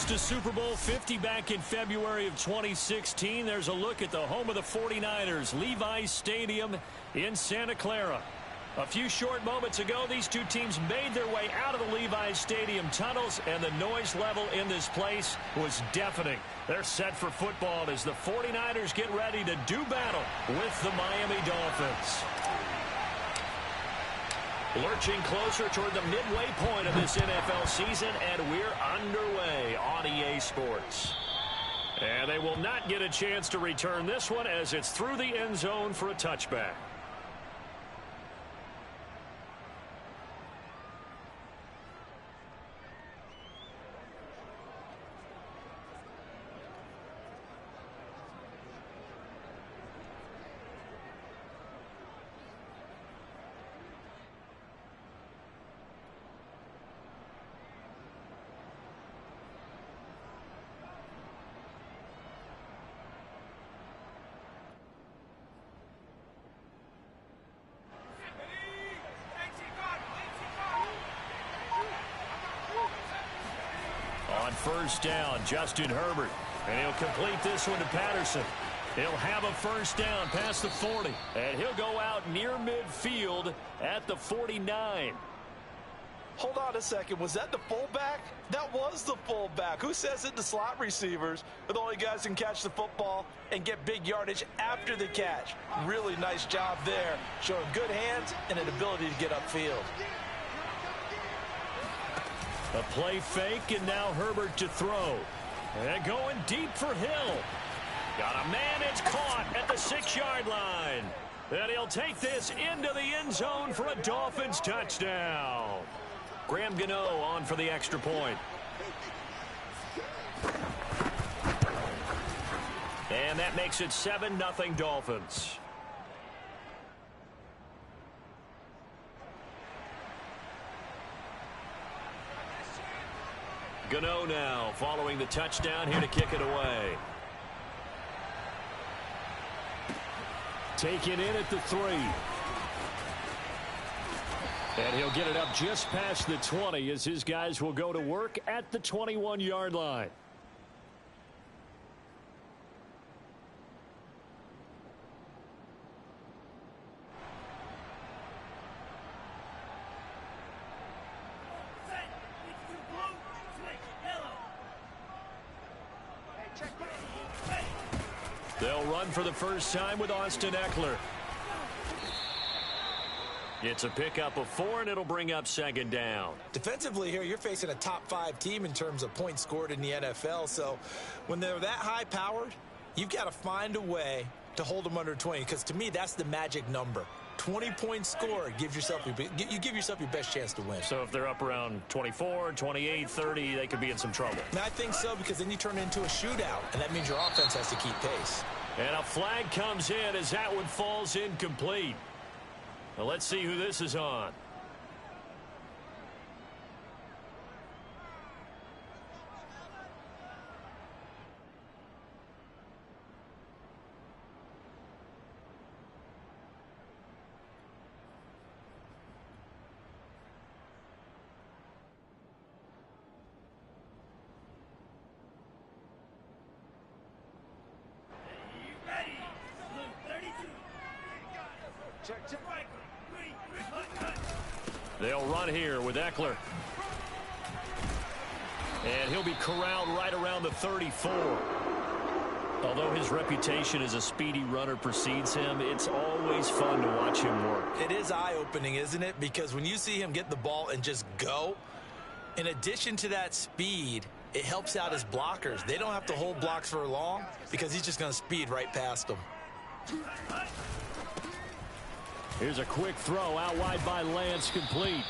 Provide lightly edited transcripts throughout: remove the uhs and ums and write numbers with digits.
to Super Bowl 50 back in February of 2016. There's a look at the home of the 49ers, Levi's Stadium in Santa Clara. A few short moments ago, these two teams made their way out of the Levi's Stadium tunnels, and the noise level in this place was deafening. They're set for football as the 49ers get ready to do battle with the Miami Dolphins. Lurching closer toward the midway point of this NFL season, and we're underway on EA Sports. And they will not get a chance to return this one as it's through the end zone for a touchback. On first down, Justin Herbert. And he'll complete this one to Patterson. He'll have a first down past the 40. And he'll go out near midfield at the 49. Hold on a second. Was that the fullback? That was the fullback. Who says it? The slot receivers are the only guys who can catch the football and get big yardage after the catch. Really nice job there. Showing good hands and an ability to get upfield. A play fake, and now Herbert to throw. And going deep for Hill. Got a man, it's caught at the 6-yard line. And he'll take this into the end zone for a Dolphins touchdown. Graham Gano on for the extra point. And that makes it 7-0 Dolphins. Gano now following the touchdown here to kick it away. Taken in at the 3. And he'll get it up just past the 20 as his guys will go to work at the 21-yard line. They'll run for the first time with Austin Eckler. It's a pickup of 4, and it'll bring up second down. Defensively here, you're facing a top-5 team in terms of points scored in the NFL. So when they're that high-powered, you've got to find a way to hold them under 20. Because to me, that's the magic number. 20-point score gives yourself you give yourself your best chance to win. So if they're up around 24, 28, 30, they could be in some trouble. And I think so, because then you turn it into a shootout, and that means your offense has to keep pace. And a flag comes in as that one falls incomplete. Now let's see who this is on. They'll run here with Eckler. And he'll be corralled right around the 34. Although his reputation as a speedy runner precedes him, it's always fun to watch him work. It is eye-opening, isn't it? Because when you see him get the ball and just go, in addition to that speed, it helps out his blockers. They don't have to hold blocks for long because he's just going to speed right past them. Here's a quick throw out wide by Lance, complete.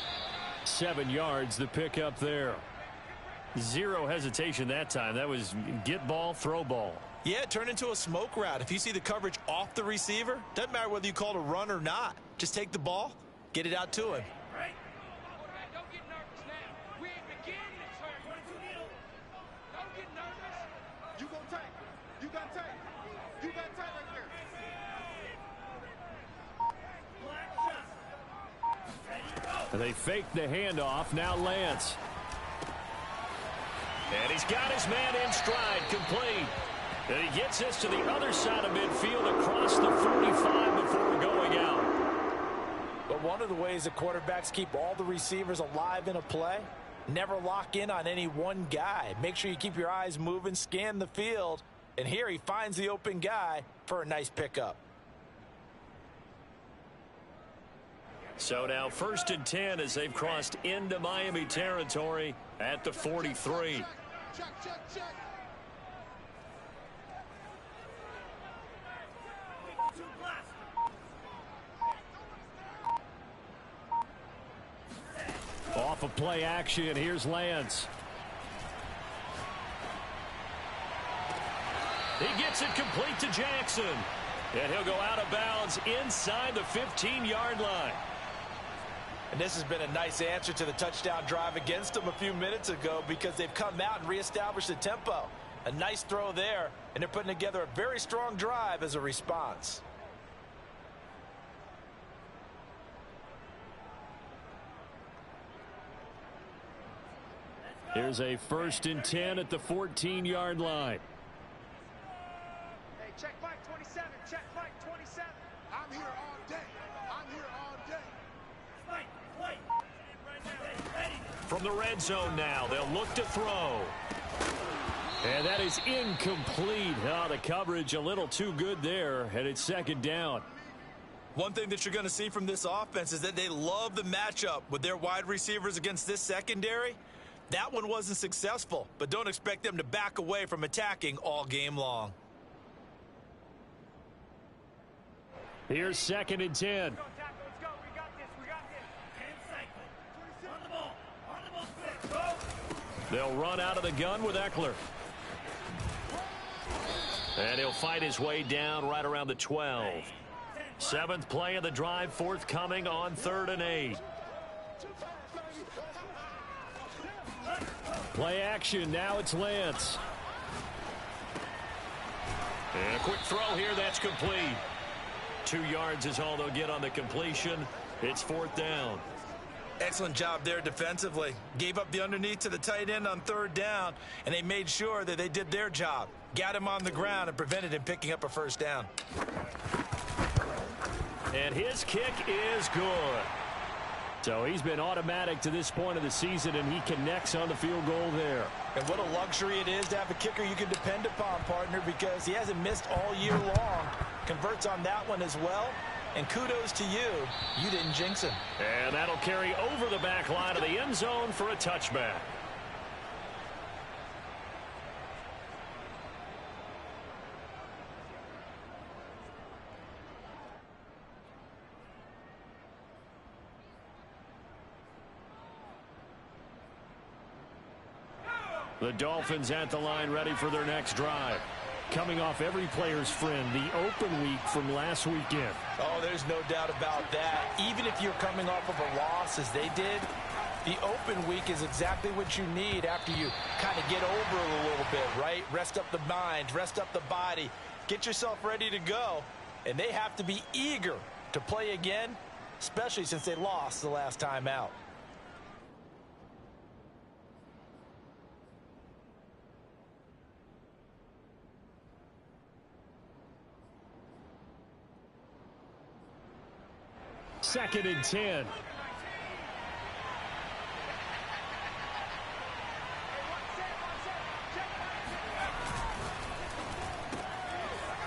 7 yards, the pickup there. Zero hesitation that time. That was get ball, throw ball. Yeah, it turned into a smoke route. If you see the coverage off the receiver, doesn't matter whether you call it a run or not. Just take the ball, get it out to him. Right. Don't get nervous now. We ain't beginning this hurt. Don't get nervous. You go tight. You got tight. You got tight right there. They fake the handoff. Now Lance. And he's got his man in stride, complete. And he gets this to the other side of midfield across the 45 before going out. But one of the ways that quarterbacks keep all the receivers alive in a play, never lock in on any one guy. Make sure you keep your eyes moving, scan the field. And here he finds the open guy for a nice pickup. So now 1st and 10 as they've crossed into Miami territory at the 43. Check, check, check. Off of play action, here's Lance. He gets it complete to Jackson. And he'll go out of bounds inside the 15-yard line. And this has been a nice answer to the touchdown drive against them a few minutes ago because they've come out and reestablished the tempo. A nice throw there, and they're putting together a very strong drive as a response. Here's a 1st and 10 at the 14-yard line. Hey, check Mike 27. Check Mike 27. I'm here all day. I'm here all day. From the red zone now, they'll look to throw. And that is incomplete. Oh, the coverage a little too good there, and it's 2nd down. One thing that you're going to see from this offense is that they love the matchup with their wide receivers against this secondary. That one wasn't successful, but don't expect them to back away from attacking all game long. Here's 2nd and 10. Let's go. We got this. We got this. On the ball. On the ball. They'll run out of the gun with Eckler. And he'll fight his way down right around the 12. 7th play of the drive, forthcoming on 3rd and 8. Play action, now it's Lance. And a quick throw here, that's complete. 2 yards is all they'll get on the completion. It's 4th down. Excellent job there defensively. Gave up the underneath to the tight end on 3rd down, and they made sure that they did their job. Got him on the ground and prevented him picking up a 1st down. And his kick is good. So he's been automatic to this point of the season, and he connects on the field goal there. And what a luxury it is to have a kicker you can depend upon, partner, because he hasn't missed all year long. Converts on that one as well. And kudos to you. You didn't jinx him. And that'll carry over the back line of the end zone for a touchback. The Dolphins at the line ready for their next drive. Coming off every player's friend, the open week from last weekend. Oh, there's no doubt about that. Even if you're coming off of a loss as they did, the open week is exactly what you need after you kind of get over it a little bit, right? Rest up the mind, rest up the body, get yourself ready to go. And they have to be eager to play again, especially since they lost the last time out. Second and 10.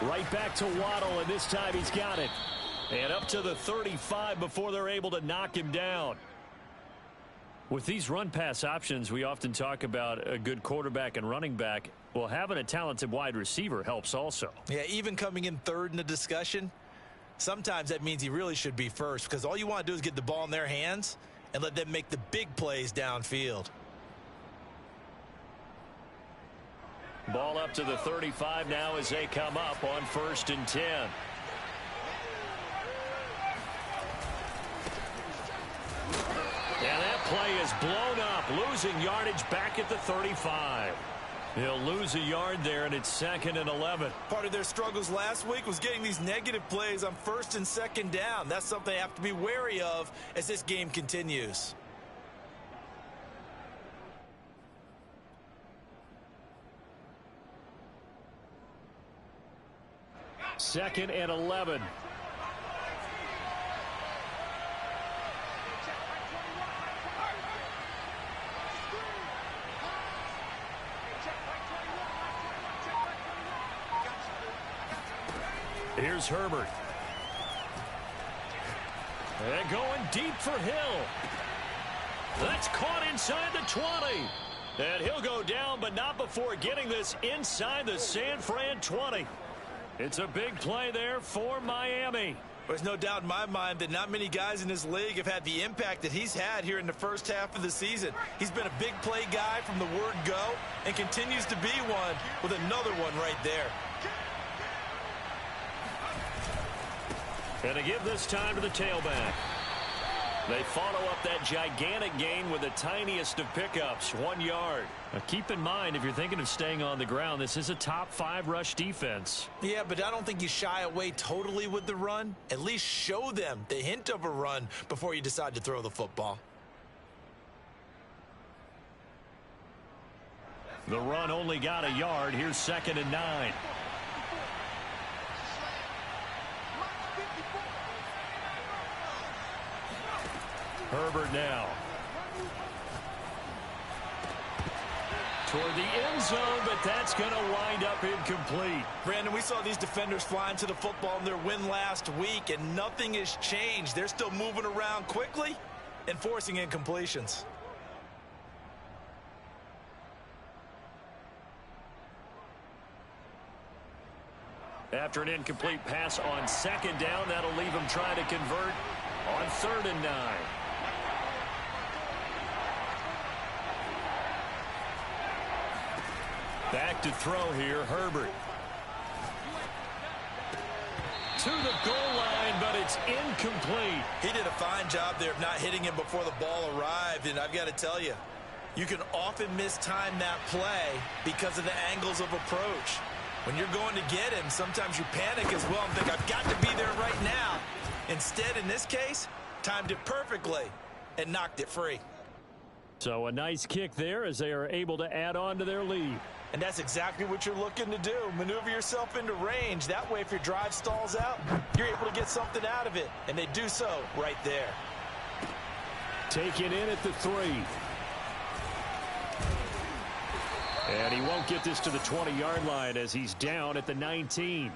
Right back to Waddle, and this time he's got it. And up to the 35 before they're able to knock him down. With these run-pass options, we often talk about a good quarterback and running back. Well, having a talented wide receiver helps also. Yeah, even coming in third in the discussion, sometimes that means he really should be first, because all you want to do is get the ball in their hands and let them make the big plays downfield. Ball up to the 35 now as they come up on 1st and 10. And that play is blown up, losing yardage back at the 35. He'll lose a yard there, and it's 2nd and 11. Part of their struggles last week was getting these negative plays on 1st and 2nd down. That's something they have to be wary of as this game continues. 2nd and 11. Here's Herbert. And going deep for Hill. That's caught inside the 20. And he'll go down, but not before getting this inside the San Fran 20. It's a big play there for Miami. There's no doubt in my mind that not many guys in this league have had the impact that he's had here in the first half of the season. He's been a big play guy from the word go and continues to be one with another one right there. And to give this time to the tailback. They follow up that gigantic gain with the tiniest of pickups, 1 yard. Now keep in mind, if you're thinking of staying on the ground, this is a top 5 rush defense. Yeah, but I don't think you shy away totally with the run. At least show them the hint of a run before you decide to throw the football. The run only got a yard. Here's 2nd and 9. Herbert now. Toward the end zone, but that's going to wind up incomplete. Brandon, we saw these defenders flying to the football in their win last week, and nothing has changed. They're still moving around quickly and forcing incompletions. After an incomplete pass on 2nd down, that'll leave him trying to convert on 3rd and 9. Back to throw here, Herbert. To the goal line, but it's incomplete. He did a fine job there of not hitting him before the ball arrived, and I've got to tell you, you can often mistime that play because of the angles of approach. When you're going to get him, sometimes you panic as well and think, I've got to be there right now. Instead, in this case, timed it perfectly and knocked it free. So a nice kick there as they are able to add on to their lead. And that's exactly what you're looking to do. Maneuver yourself into range. That way, if your drive stalls out, you're able to get something out of it. And they do so right there. Taken in at the 3. And he won't get this to the 20-yard line as he's down at the 19.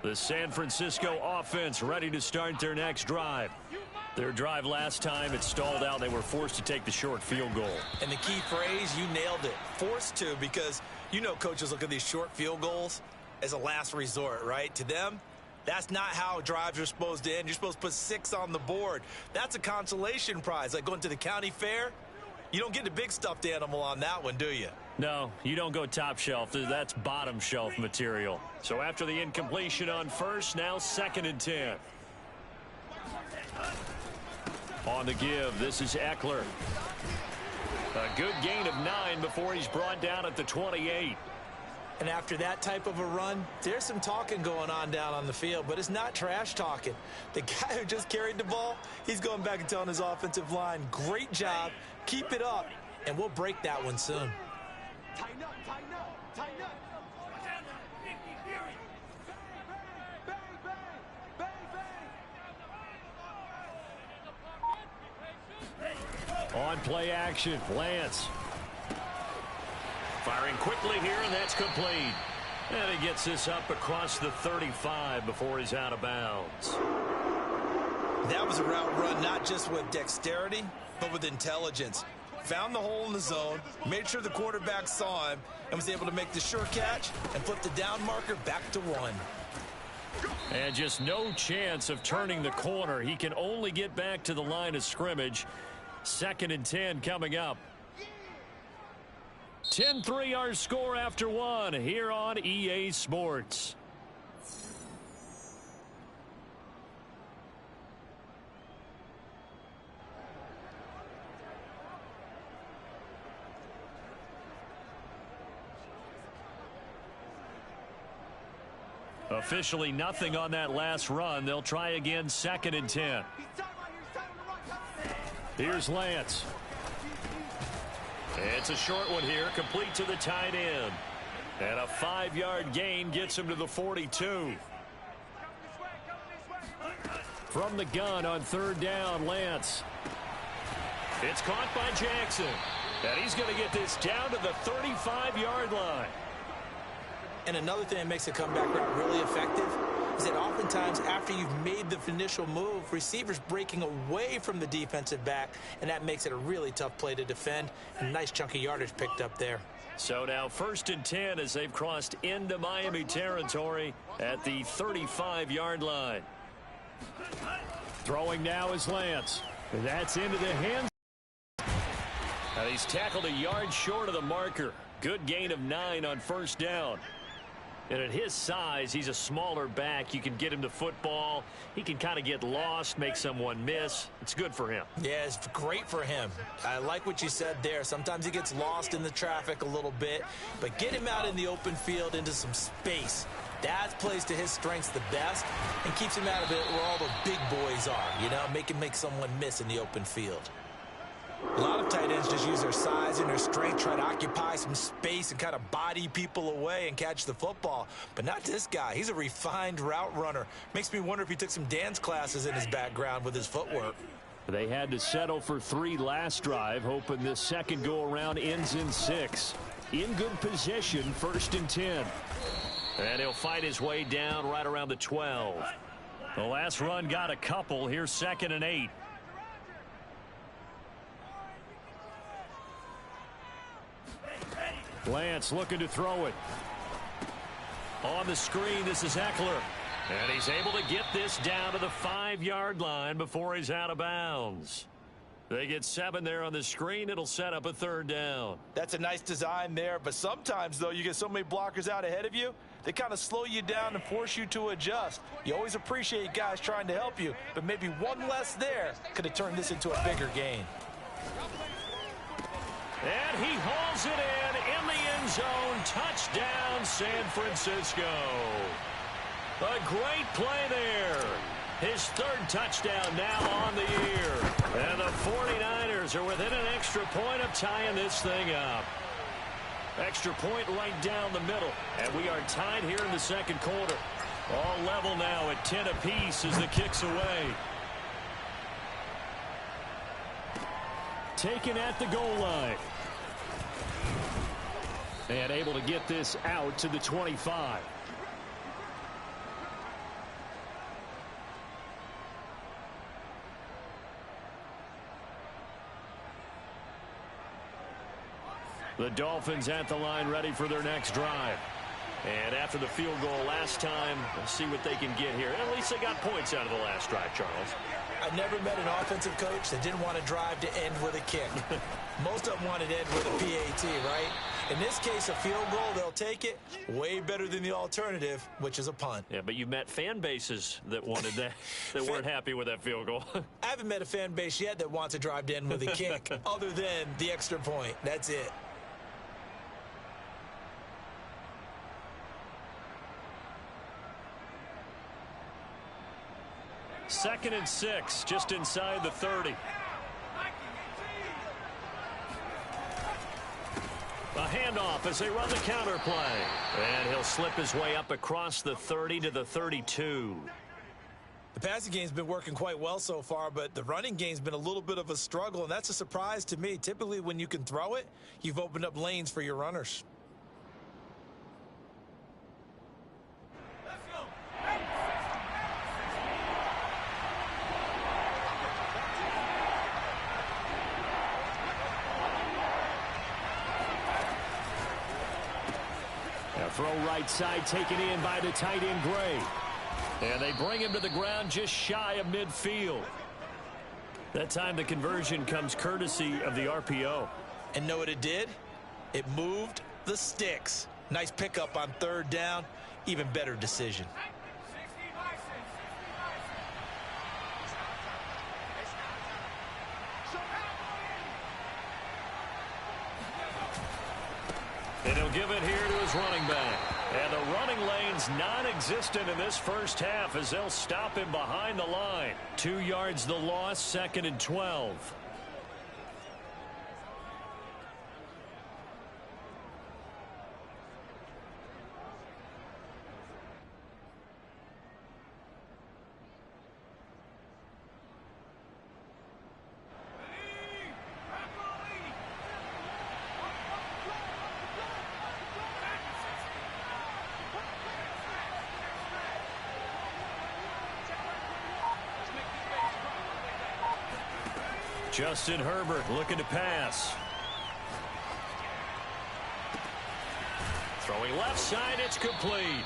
The San Francisco offense ready to start their next drive. Their drive last time, it stalled out. They were forced to take the short field goal. And the key phrase, you nailed it. Forced to, because you know coaches look at these short field goals as a last resort, right? To them, that's not how drives are supposed to end. You're supposed to put 6 on the board. That's a consolation prize. Like going to the county fair, you don't get the big stuffed animal on that one, do you? No, you don't go top shelf. That's bottom shelf material. So after the incompletion on 1st, now 2nd and 10. On the give, this is Eckler. A good gain of 9 before he's brought down at the 28. And after that type of a run, there's some talking going on down on the field, but it's not trash talking. The guy who just carried the ball, he's going back and telling his offensive line, great job, keep it up, and we'll break that one soon. Tighten up, tighten up, tighten up. Bang, bang, bang, bang. On play action, Lance. Firing quickly here, and that's complete. And he gets this up across the 35 before he's out of bounds. That was a route run not just with dexterity, but with intelligence. Found the hole in the zone, made sure the quarterback saw him, and was able to make the sure catch and flip the down marker back to 1. And just no chance of turning the corner. He can only get back to the line of scrimmage. 2nd and 10 coming up. 10-3 our score after 1 here on EA Sports. Officially nothing on that last run. They'll try again 2nd and 10. Here's Lance. It's a short one here, complete to the tight end. And a 5-yard gain gets him to the 42. From the gun on third down, Lance. It's caught by Jackson. And he's going to get this down to the 35-yard line. And another thing that makes a comeback route really effective is that oftentimes after you've made the initial move, receivers breaking away from the defensive back, and that makes it a really tough play to defend. A nice chunk of yardage picked up there. So now 1st and 10 as they've crossed into Miami territory at the 35-yard line. Throwing now is Lance. That's into the hands. And he's tackled a yard short of the marker. Good gain of 9 on 1st down. And at his size, he's a smaller back. You can get him the football. He can kind of get lost, make someone miss. It's good for him. Yeah, it's great for him. I like what you said there. Sometimes he gets lost in the traffic a little bit, but get him out in the open field into some space. That plays to his strengths the best and keeps him out of it where all the big boys are, you know, make him make someone miss in the open field. A lot of tight ends just use their size and their strength, try to occupy some space and kind of body people away and catch the football. But not this guy. He's a refined route runner. Makes me wonder if he took some dance classes in his background with his footwork. They had to settle for 3 last drive, hoping this second go-around ends in 6. In good position, 1st and 10. And he'll fight his way down right around the 12. The last run got a couple. Here's 2nd and 8. Lance looking to throw it. On the screen, this is Eckler. And he's able to get this down to the 5-yard line before he's out of bounds. They get 7 there on the screen. It'll set up a 3rd down. That's a nice design there, but sometimes, though, you get so many blockers out ahead of you, they kind of slow you down and force you to adjust. You always appreciate guys trying to help you, but maybe one less there could have turned this into a bigger gain. And he hauls it in the end zone. Touchdown, San Francisco. A great play there. His 3rd touchdown now on the year. And the 49ers are within an extra point of tying this thing up. Extra point right down the middle. And we are tied here in the 2nd quarter. All level now at 10 apiece as the kick's away. Taken at the goal line. And able to get this out to the 25. The Dolphins at the line ready for their next drive. And after the field goal last time, we'll see what they can get here. At least they got points out of the last drive, Charles. I've never met an offensive coach that didn't want to drive to end with a kick. Most of them wanted to end with a PAT, right? In this case, a field goal, they'll take it. Way better than the alternative, which is a punt. Yeah, but you've met fan bases that wanted that, that weren't happy with that field goal. I haven't met a fan base yet that wants to drive to end with a kick, other than the extra point. That's it. Second and 6, just inside the 30. A handoff as they run the counter play. And he'll slip his way up across the 30 to the 32. The passing game's been working quite well so far, but the running game's been a little bit of a struggle, and that's a surprise to me. Typically, when you can throw it, you've opened up lanes for your runners. Throw right side taken in by the tight end Gray. And they bring him to the ground just shy of midfield. That time the conversion comes courtesy of the RPO. And know what it did? It moved the sticks. Nice pickup on 3rd down. Even better decision. And he'll give it here to his running back. And the running lane's non-existent in this first half as they'll stop him behind the line. 2 yards the loss, 2nd and 12. Justin Herbert looking to pass. Throwing left side, it's complete.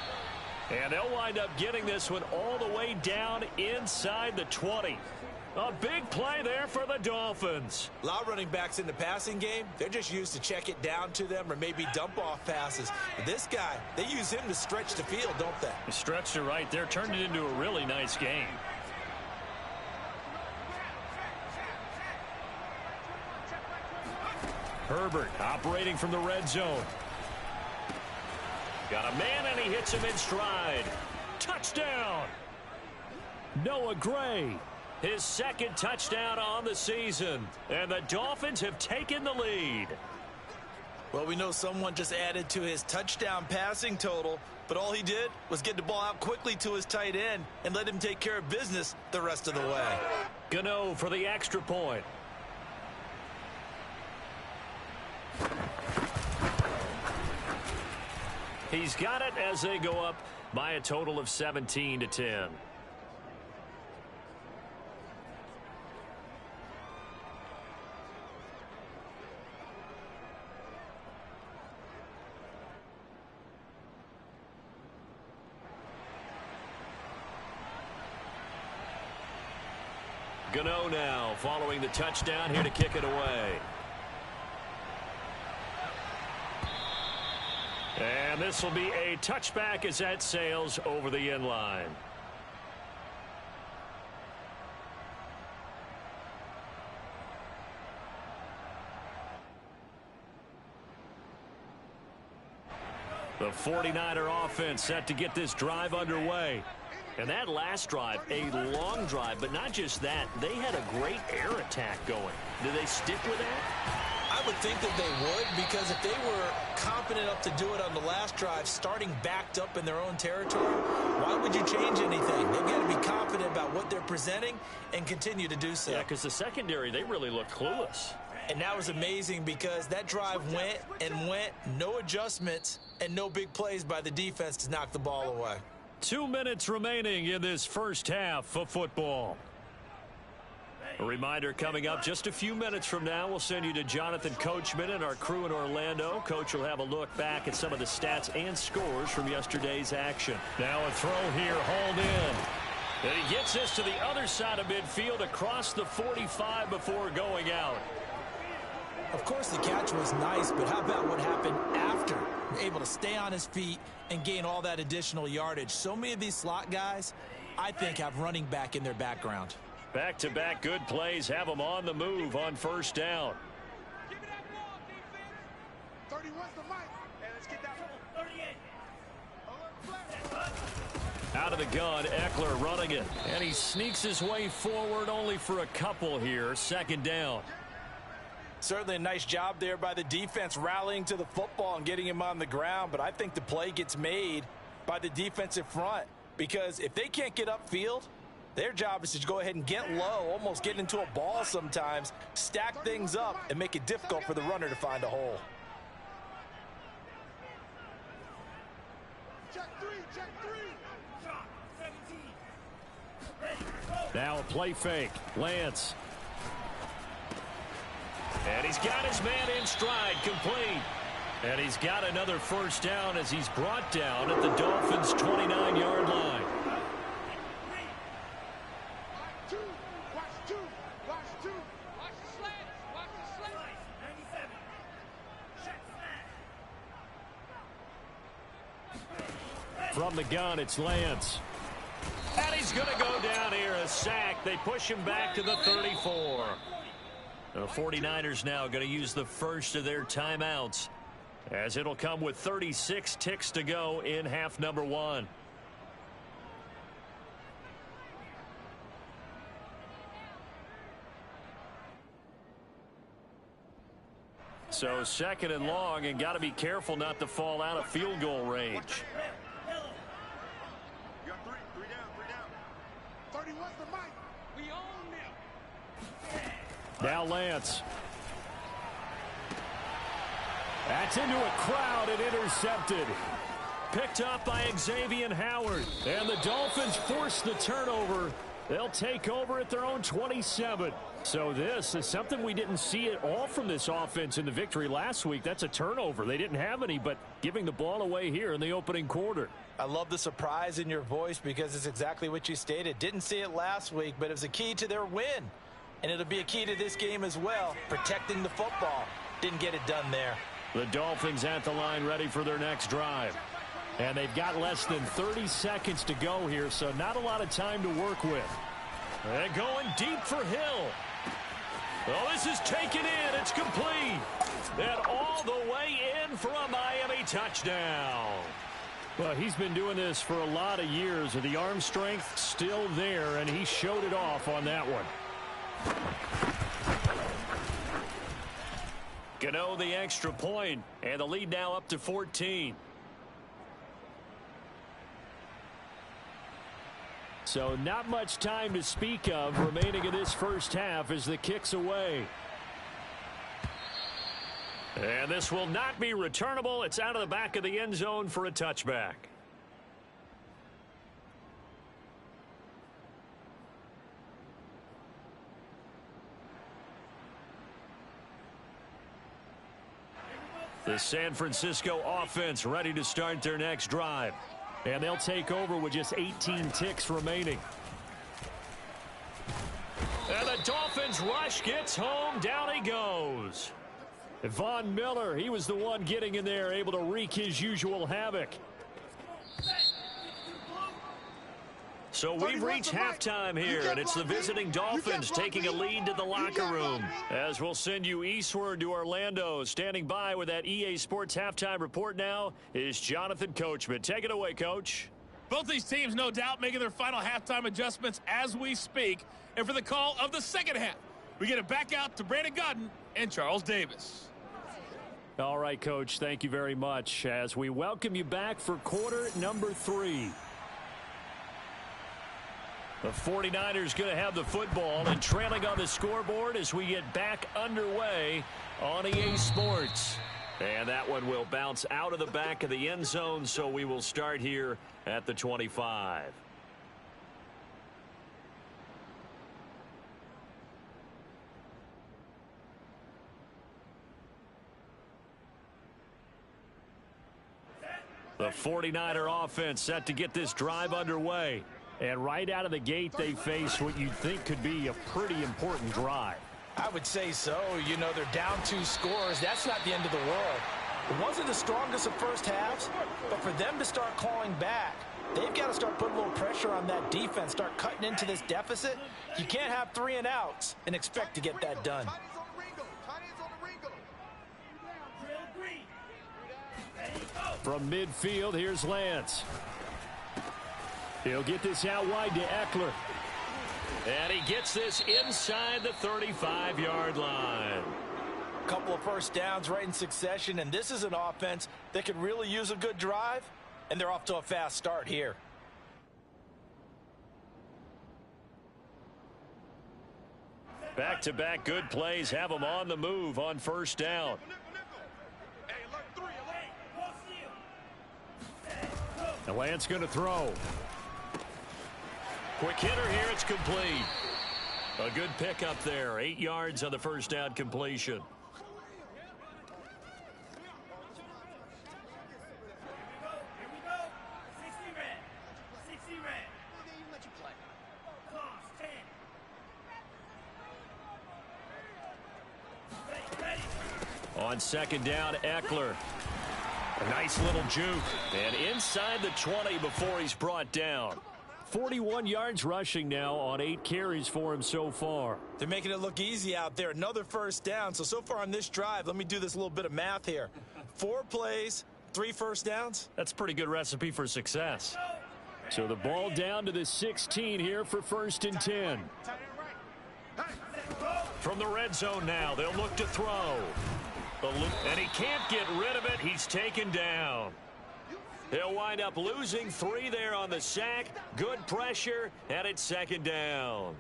And they'll wind up getting this one all the way down inside the 20. A big play there for the Dolphins. A lot of running backs in the passing game, they're just used to check it down to them or maybe dump off passes. But this guy, they use him to stretch the field, don't they? Stretched it right there, turned it into a really nice game. Herbert operating from the red zone. Got a man, and he hits him in stride. Touchdown! Noah Gray, his second touchdown on the season. And the Dolphins have taken the lead. Well, we know someone just added to his touchdown passing total, but all he did was get the ball out quickly to his tight end and let him take care of business the rest of the way. Gano for the extra point. He's got it as they go up by a total of 17-10. Gano now following the touchdown here to kick it away. And this will be a touchback as that sails over the end line. The 49er offense set to get this drive underway. And that last drive, a long drive, but not just that. They had a great air attack going. Do they stick with that? I would think that they would, because if they were confident enough to do it on the last drive, starting backed up in their own territory, why would you change anything? They've got to be confident about what they're presenting and continue to do so. Yeah, because the secondary, they really look clueless. And that was amazing because that drive went and went, no adjustments and no big plays by the defense to knock the ball away. 2 minutes remaining in this first half of football. A reminder coming up just a few minutes from now. We'll send you to Jonathan Coachman and our crew in Orlando. Coach will have a look back at some of the stats and scores from yesterday's action. Now a throw here, hauled in. And he gets this to the other side of midfield across the 45 before going out. Of course, the catch was nice, but how about what happened after? Able to stay on his feet and gain all that additional yardage. So many of these slot guys, I think, have running back in their background. Back-to-back good plays have them on the move on first down. Give me that ball, defense. 31's the mic. Hey, let's get that ball. 38. Out of the gun, Eckler running it. And he sneaks his way forward only for a couple here. Second down. Certainly a nice job there by the defense rallying to the football and getting him on the ground. But I think the play gets made by the defensive front, because if they can't get upfield, their job is to go ahead and get low, almost get into a ball sometimes, stack things up, and make it difficult for the runner to find a hole. Check three. Now a play fake. Lance. And he's got his man in stride, complete. And he's got another first down as he's brought down at the Dolphins' 29-yard line. From the gun, it's Lance. And he's going to go down here, a sack. They push him back to the 34. The 49ers now going to use the first of their timeouts, as it'll come with 36 ticks to go in half number one. So second and long, and got to be careful not to fall out of field goal range. You got three down. 31's the mic. We own them. Now Lance. That's into a crowd and intercepted. Picked up by Xavier Howard. And the Dolphins force the turnover They'll take over at their own 27. So this is something we didn't see at all from this offense in the victory last week. That's a turnover. They didn't have any, but giving the ball away here in the opening quarter. I love the surprise in your voice because it's exactly what you stated. Didn't see it last week, but it was a key to their win. And it'll be a key to this game as well, protecting the football. Didn't get it done there. The Dolphins at the line ready for their next drive. And they've got less than 30 seconds to go here, so not a lot of time to work with. They're going deep for Hill. Oh, this is taken in. It's complete. And all the way in for a Miami touchdown. Well, he's been doing this for a lot of years. The arm strength still there, and he showed it off on that one. Gano the extra point, and the lead now up to 14. So not much time to speak of remaining in this first half as the kick's away. And this will not be returnable. It's out of the back of the end zone for a touchback. The San Francisco offense ready to start their next drive. And they'll take over with just 18 ticks remaining. And the Dolphins rush gets home. Down he goes. Von Miller, he was the one getting in there, able to wreak his usual havoc. So we've reached halftime here, and it's the visiting Dolphins taking a lead to the locker room. As we'll send you eastward to Orlando. Standing by with that EA Sports halftime report now is Jonathan Coachman. Take it away, Coach. Both these teams, no doubt, making their final halftime adjustments as we speak. And for the call of the second half, we get it back out to Brandon Godden and Charles Davis. All right, Coach, thank you very much as we welcome you back for quarter number 3. The 49ers going to have the football and trailing on the scoreboard as we get back underway on EA Sports. And that one will bounce out of the back of the end zone, so we will start here at the 25. The 49er offense set to get this drive underway. And right out of the gate, they face what you'd think could be a pretty important drive. I would say so. You know, they're down 2 scores. That's not the end of the world. It wasn't the strongest of first halves, but for them to start calling back, they've got to start putting a little pressure on that defense, start cutting into this deficit. You can't have 3 and outs and expect to get that done. From midfield, here's Lance. He'll get this out wide to Eckler. And he gets this inside the 35-yard line. A couple of first downs right in succession, and this is an offense that could really use a good drive, and they're off to a fast start here. Back-to-back good plays have them on the move on first down. And Lance going to throw. Quick hitter here, it's complete. A good pickup there, 8 yards on the first down completion. On second down, Eckler. A nice little juke. And inside the 20 before he's brought down. 41 yards rushing now on 8 carries for him so far. They're making it look easy out there. Another first down. So far on this drive, let me do this little bit of math here. 4 plays, 3 first downs. That's a pretty good recipe for success. So the ball down to the 16 here for 1st and 10. From the red zone now, they'll look to throw. And he can't get rid of it. He's taken down. He'll wind up losing 3 there on the sack. Good pressure, and it's second down.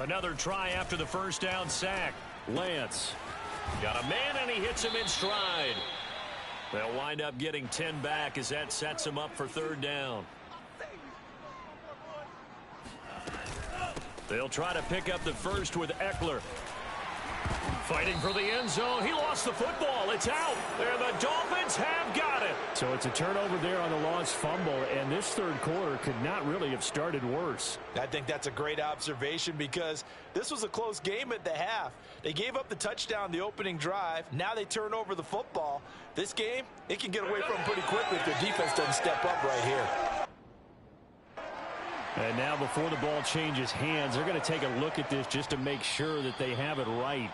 Another try after the first down sack. Lance got a man, and he hits him in stride. They'll wind up getting 10 back as that sets him up for third down. They'll try to pick up the first with Eckler. Fighting for the end zone. He lost the football. It's out. There, the Dolphins have got it. So it's a turnover there on the lost fumble, and this third quarter could not really have started worse. I think that's a great observation because this was a close game at the half. They gave up the touchdown the opening drive. Now they turn over the football. This game, it can get away from them pretty quickly if their defense doesn't step up right here. And now before the ball changes hands, they're going to take a look at this just to make sure that they have it right.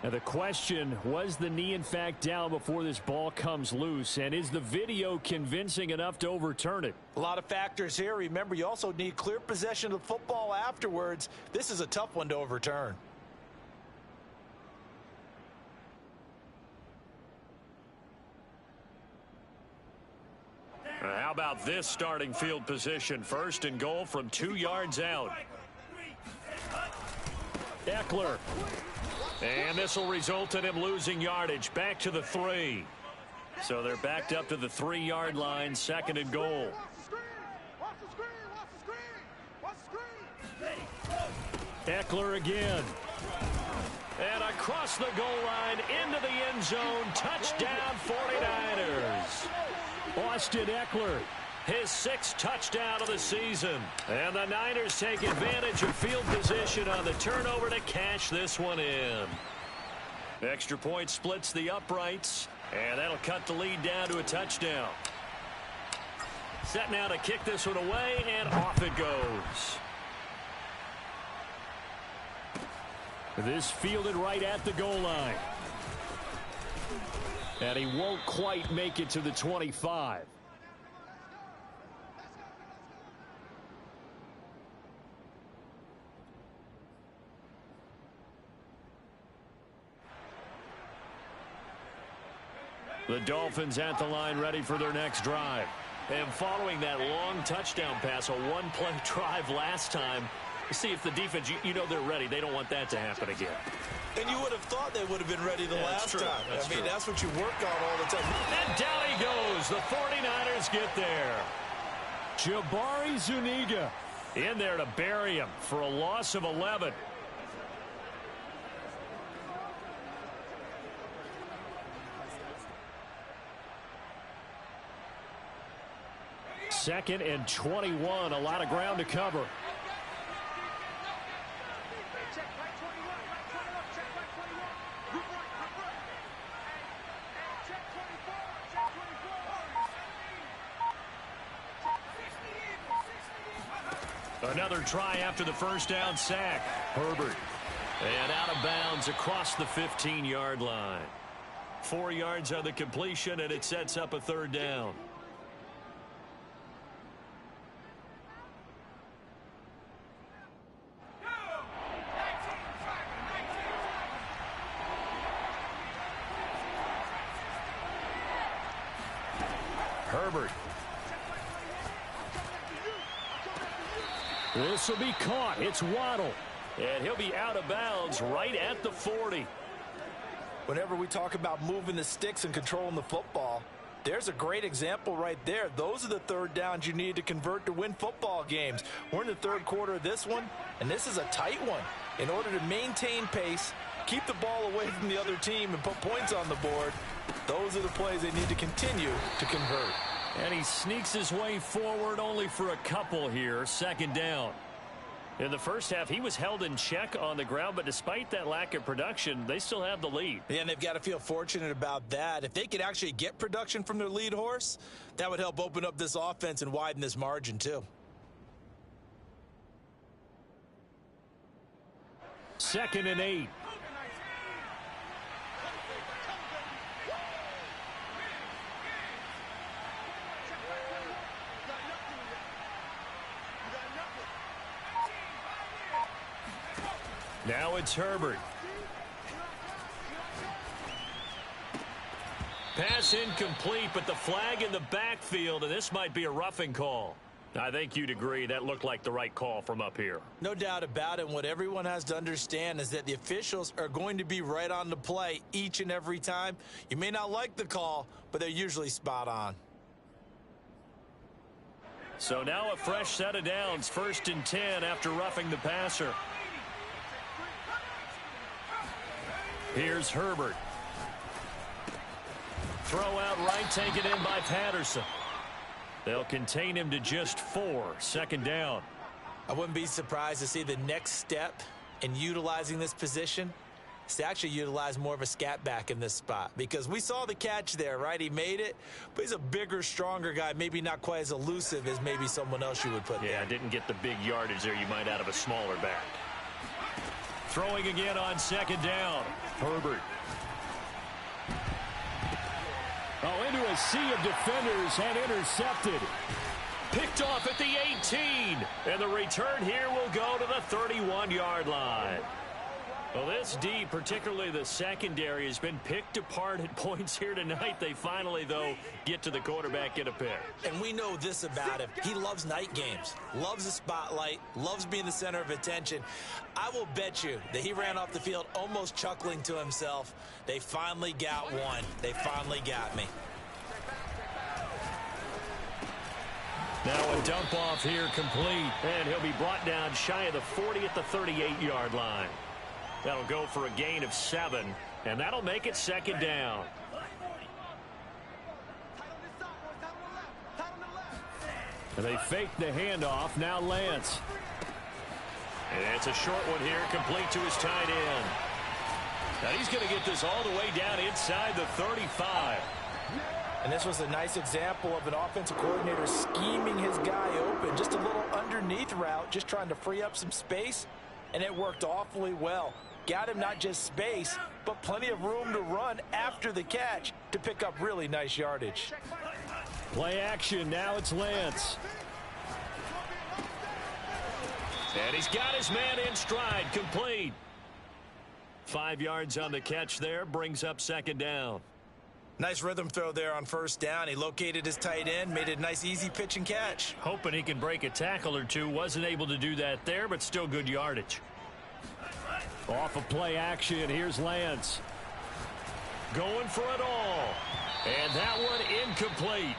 Now the question, was the knee in fact down before this ball comes loose? And is the video convincing enough to overturn it? A lot of factors here. Remember, you also need clear possession of the football afterwards. This is a tough one to overturn. How about this starting field position? First and goal from 2 yards out. Eckler. And this will result in him losing yardage. Back to the 3. So they're backed up to the 3-yard line. Second and goal. Eckler again. And across the goal line into the end zone. Touchdown 49ers. Austin Eckler, his 6th touchdown of the season. And the Niners take advantage of field position on the turnover to cash this one in. Extra point splits the uprights, and that'll cut the lead down to a touchdown. Set now to kick this one away, and off it goes. This fielded right at the goal line. And he won't quite make it to the 25. The Dolphins at the line ready for their next drive. And following that long touchdown pass, a one-play drive last time, see if the defense, you know they're ready. They don't want that to happen again. And you would have thought they would have been ready the last time. I mean, that's what you work on all the time. And down he goes. The 49ers get there. Jabari Zuniga in there to bury him for a loss of 11. Second and 21. A lot of ground to cover. Another try after the first down sack. Herbert. And out of bounds across the 15-yard line. 4 yards on the completion, and it sets up a third down. Herbert. This will be caught. It's Waddle. And he'll be out of bounds right at the 40. Whenever we talk about moving the sticks and controlling the football, there's a great example right there. Those are the third downs you need to convert to win football games. We're in the third quarter of this one, and this is a tight one. In order to maintain pace, keep the ball away from the other team, and put points on the board, those are the plays they need to continue to convert. And he sneaks his way forward only for a couple here. Second down. In the first half, he was held in check on the ground, but despite that lack of production, they still have the lead. Yeah, and they've got to feel fortunate about that. If they could actually get production from their lead horse, that would help open up this offense and widen this margin too. Second and 8. Now it's Herbert. Pass incomplete, but the flag in the backfield, and this might be a roughing call. I think you'd agree that looked like the right call from up here. No doubt about it. And what everyone has to understand is that the officials are going to be right on the play each and every time. You may not like the call, but they're usually spot on. So now a fresh set of downs, 1st and 10 after roughing the passer. Here's Herbert. Throw out right, taken in by Patterson. They'll contain him to just 4, 2nd down. I wouldn't be surprised to see the next step in utilizing this position is to actually utilize more of a scat back in this spot, because we saw the catch there, right? He made it, but he's a bigger, stronger guy, maybe not quite as elusive as maybe someone else you would put there. Yeah, didn't get the big yardage there you might out of a smaller back. Throwing again on 2nd down. Herbert. Oh, into a sea of defenders and intercepted. Picked off at the 18. And the return here will go to the 31-yard line. Well, this D, particularly the secondary, has been picked apart at points here tonight. They finally, though, get to the quarterback in a pick. And we know this about him. He loves night games, loves the spotlight, loves being the center of attention. I will bet you that he ran off the field almost chuckling to himself. They finally got one. They finally got me. Now a dump off here complete. And he'll be brought down shy of the 40 at the 38-yard line. That'll go for a gain of 7, and that'll make it 2nd down. And they fake the handoff. Now Lance. And it's a short one here, complete to his tight end. Now he's going to get this all the way down inside the 35. And this was a nice example of an offensive coordinator scheming his guy open. Just a little underneath route, just trying to free up some space, and it worked awfully well. Got him not just space, but plenty of room to run after the catch to pick up really nice yardage. Play action. Now it's Lance. And he's got his man in stride, complete. 5 yards on the catch there, brings up 2nd down. Nice rhythm throw there on 1st down. He located his tight end, made it a nice easy pitch and catch. Hoping he can break a tackle or two. Wasn't able to do that there, but still good yardage. Off of play action, here's Lance. Going for it all. And that one incomplete.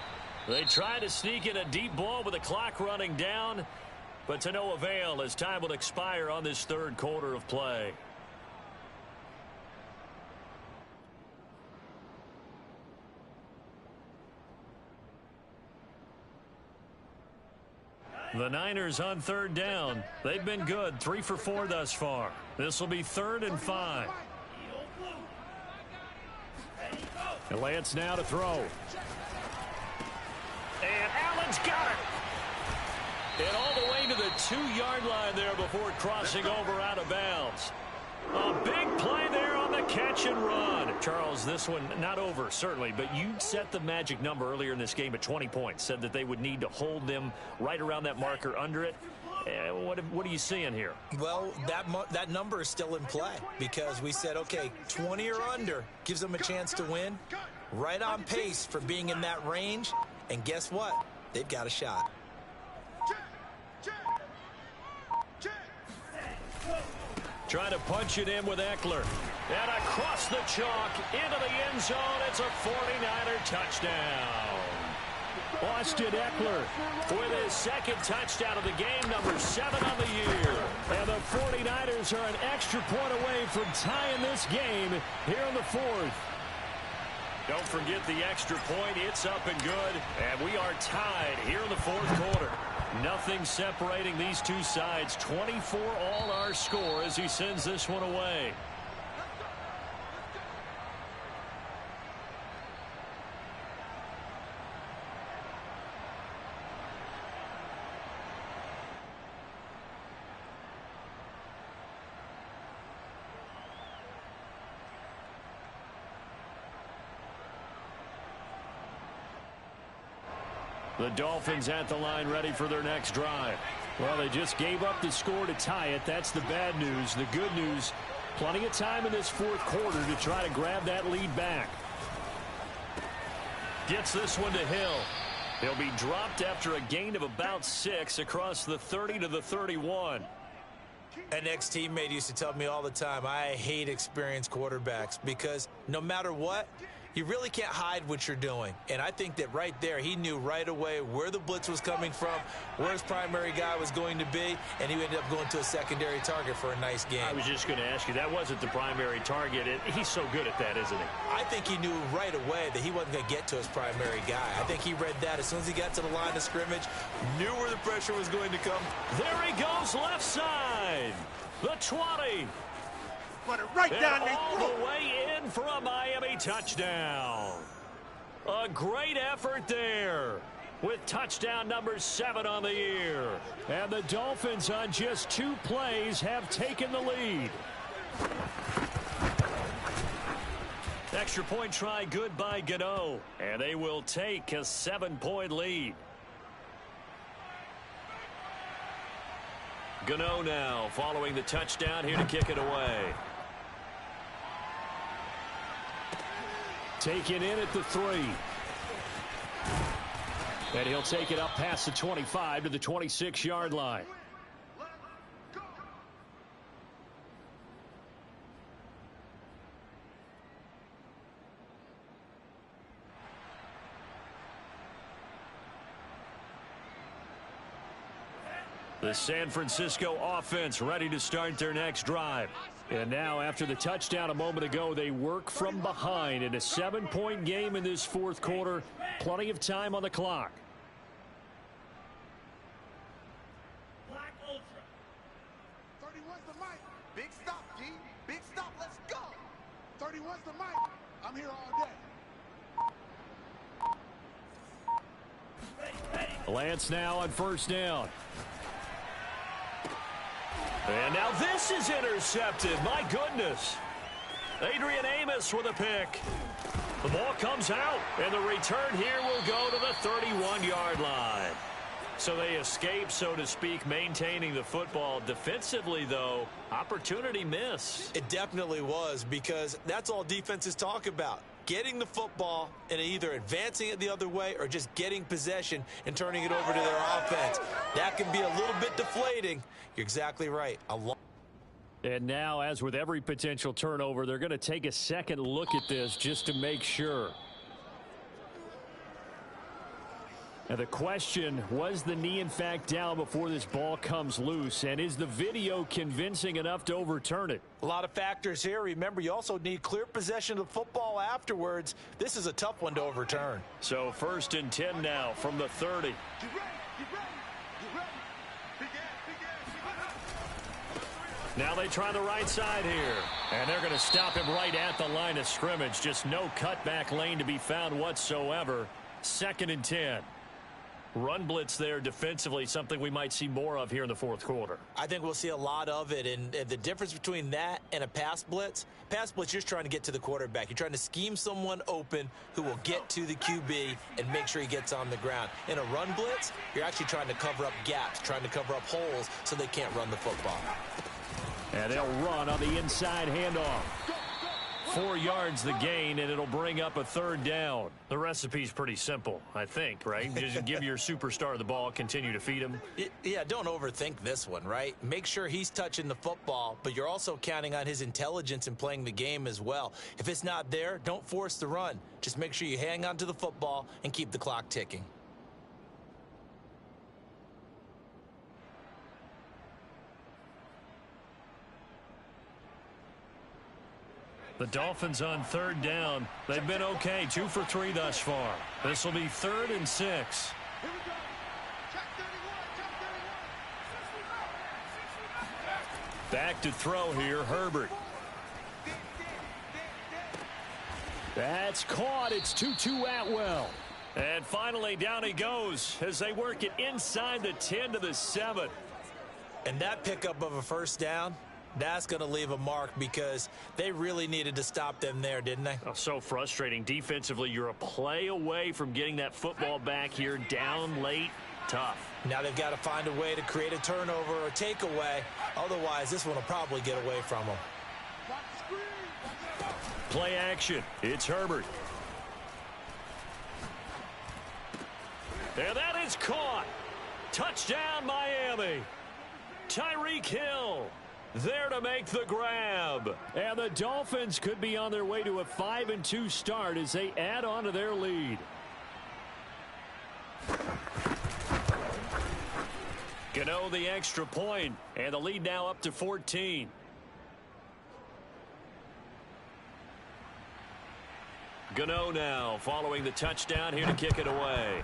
They try to sneak in a deep ball with the clock running down, but to no avail as time will expire on this 3rd quarter of play. The Niners on 3rd down. They've been good, 3 for 4 thus far. This will be 3rd and 5. And Lance now to throw. And Allen's got it. And all the way to the 2-yard line there before crossing over out of bounds. A big play there on the catch and run. Charles, this one not over, certainly, but you set the magic number earlier in this game at 20 points. Said that they would need to hold them right around that marker under it. What are you seeing here? Well, that number is still in play because we said, okay, 20 or under gives them a chance to win. Right on pace for being in that range. And guess what? They've got a shot. Trying to punch it in with Eckler. And across the chalk into the end zone. It's a 49er touchdown. Austin Eckler with his 2nd touchdown of the game, number 7 on the year. And the 49ers are an extra point away from tying this game here in the 4th. Don't forget the extra point. It's up and good. And we are tied here in the 4th quarter. Nothing separating these two sides. 24 all our score as he sends this one away. The Dolphins at the line ready for their next drive. Well, they just gave up the score to tie it. That's the bad news. The good news, plenty of time in this 4th quarter to try to grab that lead back. Gets this one to Hill. He'll be dropped after a gain of about 6 across the 30 to the 31. An ex-teammate used to tell me all the time, I hate experienced quarterbacks because no matter what, you really can't hide what you're doing. And I think that right there, he knew right away where the blitz was coming from, where his primary guy was going to be, and he ended up going to a secondary target for a nice game. I was just going to ask you, that wasn't the primary target. He's so good at that, isn't he? I think he knew right away that he wasn't going to get to his primary guy. I think he read that as soon as he got to the line of scrimmage, knew where the pressure was going to come. There he goes, left side. The 20. Put it right down there. All the way in for a Miami touchdown. A great effort there with touchdown number 7 on the year. And the Dolphins on just 2 plays have taken the lead. Extra point try good by Gano. And they will take a 7-point lead. Gano now following the touchdown here to kick it away. Taken in at the 3. And he'll take it up past the 25 to the 26-yard line. The San Francisco offense ready to start their next drive. And now after the touchdown a moment ago, they work from behind in a 7-point game in this 4th quarter. Plenty of time on the clock. Black Ultra. 31's the mic. Big stop, G. Big stop. Let's go. 31's the mic. I'm here all day. Lance now on 1st down. And now this is intercepted. My goodness. Adrian Amos with a pick. The ball comes out, and the return here will go to the 31-yard line. So they escape, so to speak, maintaining the football. Defensively, though, opportunity miss. It definitely was, because that's all defenses talk about. Getting the football and either advancing it the other way or just getting possession and turning it over to their offense. That can be a little bit deflating. You're exactly right. And now, as with every potential turnover, they're going to take a second look at this just to make sure. And the question, was the knee in fact down before this ball comes loose? And is the video convincing enough to overturn it? A lot of factors here. Remember, you also need clear possession of the football afterwards. This is a tough one to overturn. So 1st and 10 now from the 30. Now they try the right side here. And they're going to stop him right at the line of scrimmage. Just no cutback lane to be found whatsoever. 2nd and 10. Run blitz there defensively, something we might see more of here in the 4th quarter. I think we'll see a lot of it, and the difference between that and a pass blitz, you're just trying to get to the quarterback. You're trying to scheme someone open who will get to the QB and make sure he gets on the ground. In a run blitz, you're actually trying to cover up gaps, trying to cover up holes so they can't run the football. And they'll run on the inside handoff. 4 yards the gain, and it'll bring up a 3rd down. The recipe's pretty simple, I think, right? Just give your superstar the ball, continue to feed him. Yeah, don't overthink this one, right? Make sure he's touching the football, but you're also counting on his intelligence in playing the game as well. If it's not there, don't force the run. Just make sure you hang on to the football and keep the clock ticking. The Dolphins on 3rd down. They've been okay, 2 for 3 thus far. This will be 3rd and 6. Here we go. Check 31. Back to throw here, Herbert. That's caught. It's 2-2 Atwell. And finally, down he goes as they work it inside the 10 to the 7. And that pickup of a 1st down, that's going to leave a mark because they really needed to stop them there, didn't they? Oh, so frustrating. Defensively, you're a play away from getting that football back here. Down late, tough. Now they've got to find a way to create a turnover or takeaway. Otherwise, this one will probably get away from them. Play action. It's Herbert. And that is caught. Touchdown, Miami. Tyreek Hill there to make the grab. And the Dolphins could be on their way to a 5-2 start as they add on to their lead. Gano the extra point, and the lead now up to 14. Gano now following the touchdown here to kick it away.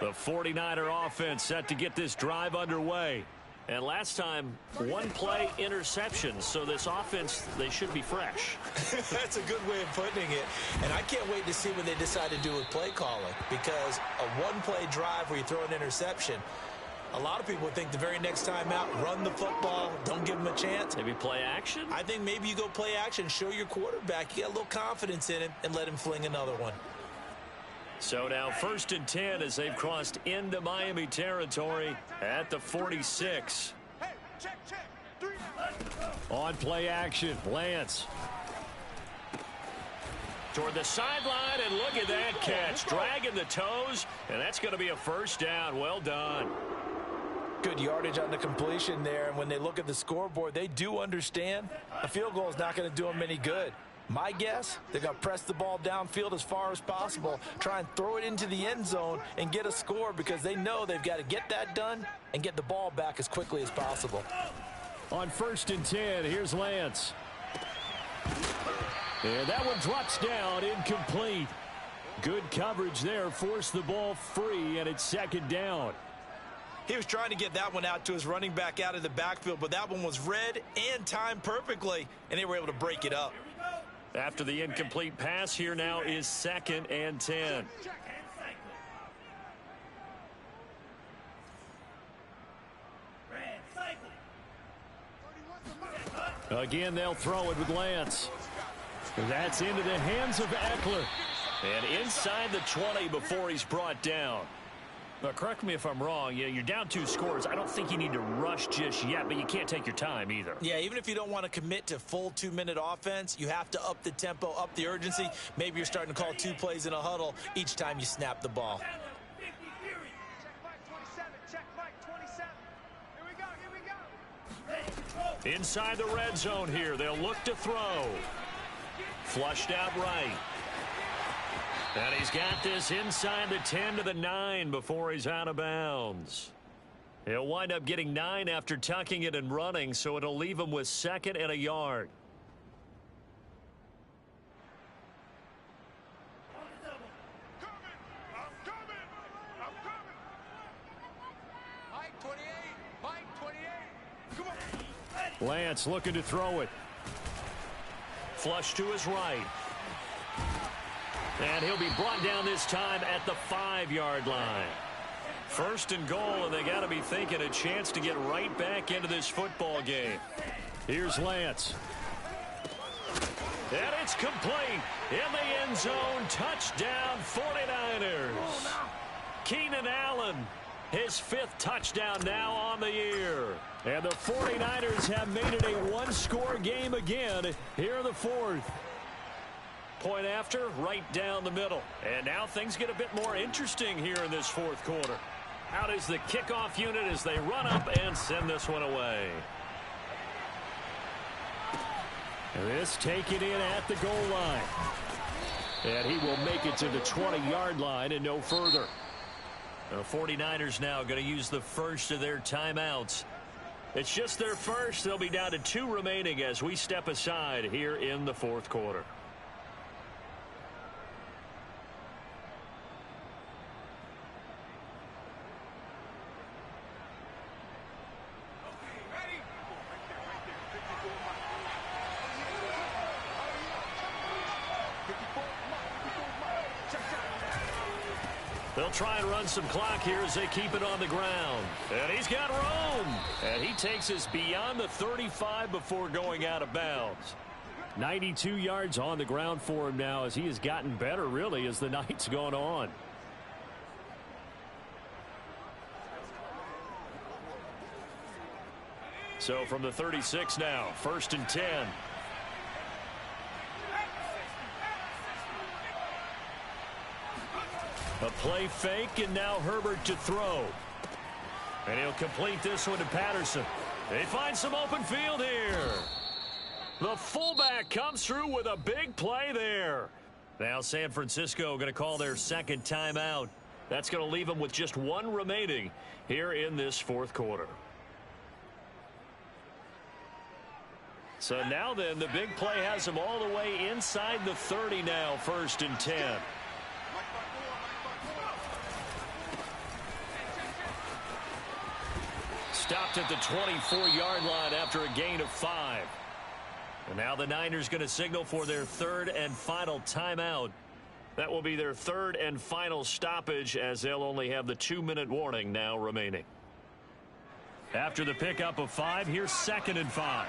The 49er offense set to get this drive underway. And last time, one play interception. So this offense, they should be fresh. That's a good way of putting it. And I can't wait to see what they decide to do with play calling. Because a one-play drive where you throw an interception, a lot of people think the very next time out, run the football, don't give them a chance. Maybe play action? I think maybe you go play action, show your quarterback you got a little confidence in him, and let him fling another one. So now 1st and 10 as they've crossed into Miami territory at the 46. Hey, check. On play action, Lance. Toward the sideline, and look at that catch. Dragging the toes, and that's going to be a first down. Well done. Good yardage on the completion there, and when they look at the scoreboard, they do understand a field goal is not going to do them any good. My guess, they're going to press the ball downfield as far as possible, try and throw it into the end zone and get a score because they know they've got to get that done and get the ball back as quickly as possible. On 1st and 10, here's Lance. And that one drops down, incomplete. Good coverage there, forced the ball free, and it's 2nd down. He was trying to get that one out to his running back out of the backfield, but that one was read and timed perfectly, and they were able to break it up. After the incomplete pass, here now is 2nd and 10. Again, they'll throw it with Lance. That's into the hands of Eckler. And inside the 20 before he's brought down. Now, correct me if I'm wrong. You're down 2 scores. I don't think you need to rush just yet, but you can't take your time either. Yeah, even if you don't want to commit to full 2-minute offense, you have to up the tempo, up the urgency. Maybe you're starting to call 2 plays in a huddle each time you snap the ball. Check Mike 27. Check Mike 27. Here we go. Inside the red zone here. They'll look to throw. Flushed out right. And he's got this inside the 10 to the 9 before he's out of bounds. He'll wind up getting 9 after tucking it and running, so it'll leave him with 2nd and a yard. I'm coming. Mike 28. Mike 28. Come on. Lance looking to throw it. Flush to his right. And he'll be brought down this time at the 5-yard line. 1st and goal, and they got to be thinking a chance to get right back into this football game. Here's Lance. And it's complete. In the end zone, touchdown 49ers. Keenan Allen, his 5th touchdown now on the year. And the 49ers have made it a 1-score game again here in the 4th. Point after, right down the middle. And now things get a bit more interesting here in this 4th quarter. Out is the kickoff unit as they run up and send this one away. This taken in at the goal line. And he will make it to the 20-yard line and no further. The 49ers now going to use the first of their timeouts. It's just their first. They'll be down to 2 remaining as we step aside here in the 4th quarter. They'll try and run some clock here as they keep it on the ground. And he's got room. And he takes us beyond the 35 before going out of bounds. 92 yards on the ground for him now as he has gotten better, really, as the night's gone on. So from the 36 now, 1st and 10. A play fake, and now Herbert to throw. And he'll complete this one to Patterson. They find some open field here. The fullback comes through with a big play there. Now San Francisco going to call their second timeout. That's going to leave them with just one remaining here in this fourth quarter. So now then, the big play has them all the way inside the 30 now, 1st and 10. Stopped at the 24-yard line after a gain of 5. And now the Niners going to signal for their third and final timeout. That will be their third and final stoppage, as they'll only have the 2-minute warning now remaining. After the pickup of 5, here's 2nd and 5.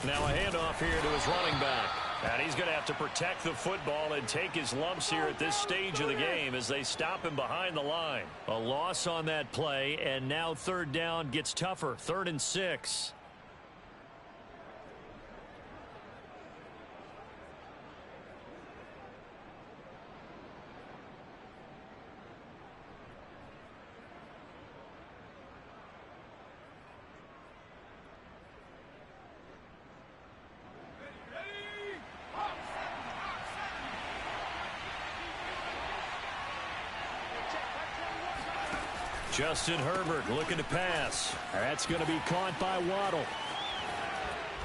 Now a handoff here to his running back. And he's going to have to protect the football and take his lumps here at this stage of the game as they stop him behind the line. A loss on that play, and now 3rd down gets tougher. 3rd and 6. Justin Herbert looking to pass. That's going to be caught by Waddle.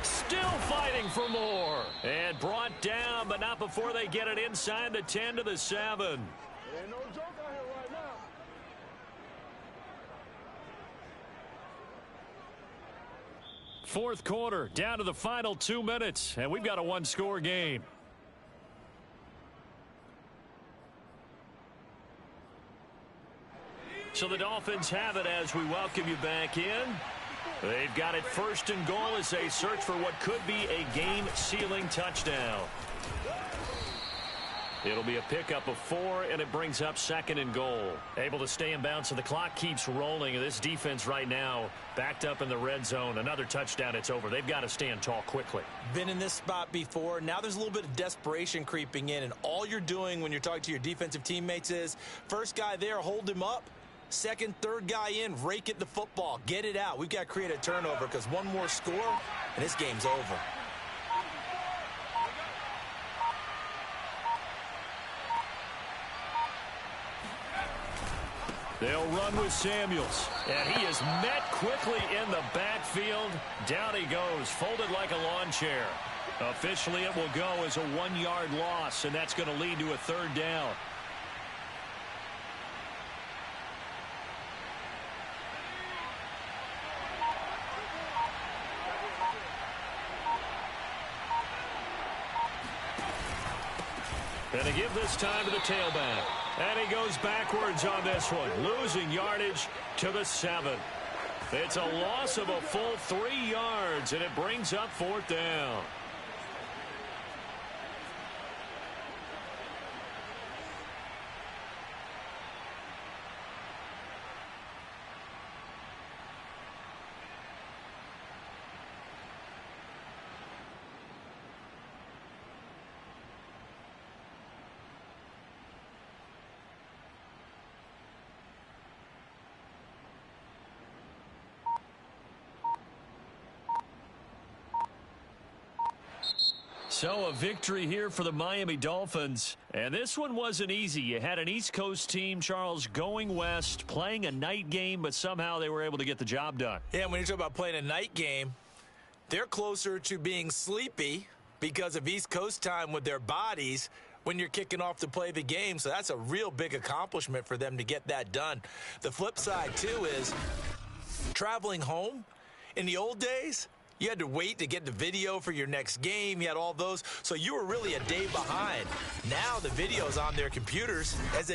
Still fighting for more. And brought down, but not before they get it inside the 10 to the 7. Ain't no joke out here right now. Fourth quarter, down to the final 2 minutes, and we've got a one-score game. So the Dolphins have it as we welcome you back in. They've got it 1st and goal as they search for what could be a game-sealing touchdown. It'll be a pickup of 4, and it brings up 2nd and goal. Able to stay in bounds, so the clock keeps rolling. And this defense right now backed up in the red zone. Another touchdown, it's over. They've got to stand tall quickly. Been in this spot before. Now there's a little bit of desperation creeping in, and all you're doing when you're talking to your defensive teammates is, first guy there, hold him up. Second, third guy in, rake at the football. Get it out. We've got to create a turnover because one more score, and this game's over. They'll run with Samuels, and he is met quickly in the backfield. Down he goes, folded like a lawn chair. Officially, it will go as a 1-yard loss, and that's going to lead to a 3rd down. And to give this time to the tailback. And he goes backwards on this one, losing yardage to the 7. It's a loss of a full 3 yards, and it brings up 4th down. So a victory here for the Miami Dolphins. And this one wasn't easy. You had an East Coast team, Charles, going west, playing a night game, but somehow they were able to get the job done. Yeah, when you talk about playing a night game, they're closer to being sleepy because of East Coast time with their bodies when you're kicking off to play the game. So that's a real big accomplishment for them to get that done. The flip side, too, is traveling home. In the old days, you had to wait to get the video for your next game. You had all those. So you were really a day behind. Now the video's on their computers as